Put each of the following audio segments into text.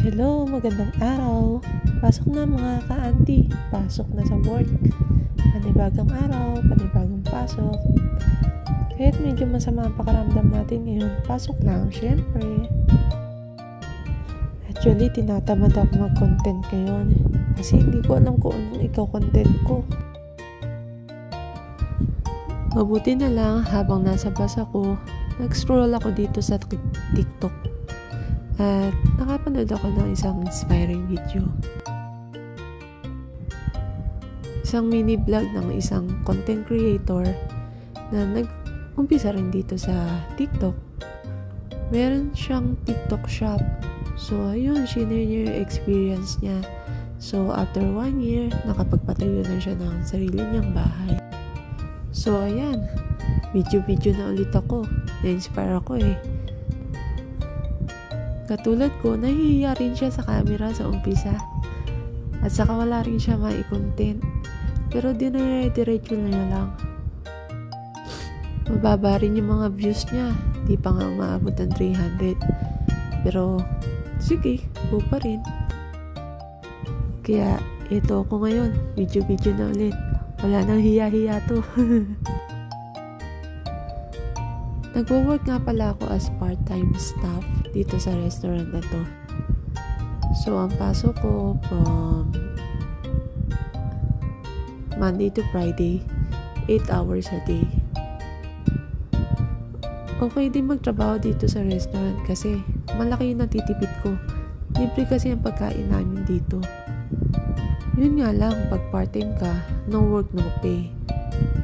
Hello, magandang araw. Pasok na mga ka-auntie. Pasok na sa work. Panibagang araw, panibagong pasok. Kahit medyo masama ang pakaramdam natin ngayon, pasok lang, syempre. Actually, tinatamad ako mag-content ngayon. Kasi hindi ko alam kung anong ikaw-content ko. Mabuti na lang habang nasa bus ako, nag-scroll ako dito sa TikTok. At nakapanood ako ng isang inspiring video. Isang mini vlog ng isang content creator na nag-umpisa rin dito sa TikTok. Meron siyang TikTok shop. So, ayun, shinare niya yung experience niya. So, after 1 year, nakapagpatayo na siya ng sarili niyang bahay. So, ayan, video na ulit ako. Na-inspire ako eh. Katulad ko, nahihiya rin siya sa camera sa umpisa. At saka wala rin siya mai-content. Pero dinire-diretso na niya lang. Mababa rin yung mga views niya. Di pa nga umaabot ng 300. Pero, sige, go pa rin. Kaya, ito ako ngayon. Video na ulit. Wala nang hiya-hiya to. Nagwo-work nga pala ako as part-time staff dito sa restaurant na to. So, ang pasok ko from Monday to Friday, 8 hours a day. Okay din magtrabaho dito sa restaurant kasi malaki yung natitipid ko. Libre kasi ang pagkain namin dito. Yun nga lang, pag part-time ka, no work, no pay.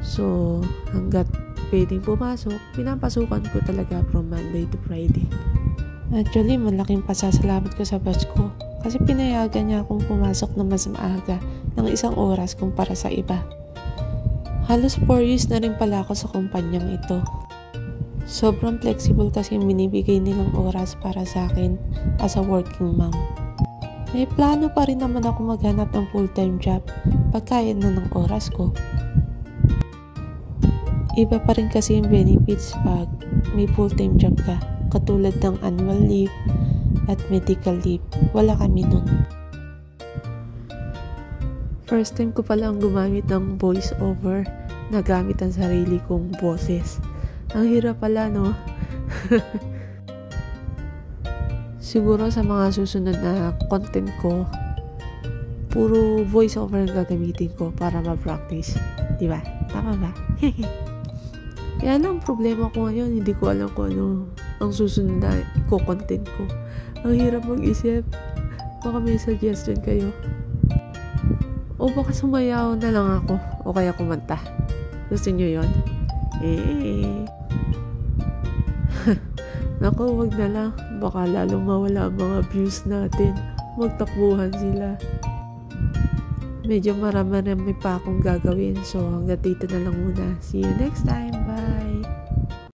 So, hanggat pwedeng pumasok, pinapasukan ko talaga from Monday to Friday. Actually, malaking pasasalamat ko sa boss ko kasi pinayagan niya akong pumasok na mas maaga ng 1 oras kumpara sa iba. Halos 4 years na rin pala ako sa kumpanyang ito. Sobrang flexible kasi yung binibigay nilang oras para sa akin as a working mom. May plano pa rin naman ako maghanap ng full-time job pagkaya na ng oras ko. Iba pa rin kasi yung benefits pag may full-time job ka. Katulad ng annual leave at medical leave. Wala kami nun. First time ko palang gumamit ng voice over na gamit ang sarili kong boses. Ang hirap pala, no? Siguro sa mga susunod na content ko, puro voice over ang gagamitin ko para ma-practice. Diba? Tama ba? Kaya lang problema ko ngayon, hindi ko alam kung ano ang susunod na i-content ko. Ang hirap mag-isip. Baka may suggestion kayo. O baka sumayaw na lang ako o kaya kumanta. Gusto nyo yun? Naku, wag na lang. Baka lalong mawala ang mga views natin. Magtakbuhan sila. Medyo marami pa akong gagawin. So, hanggang dito na lang muna. See you next time. Bye!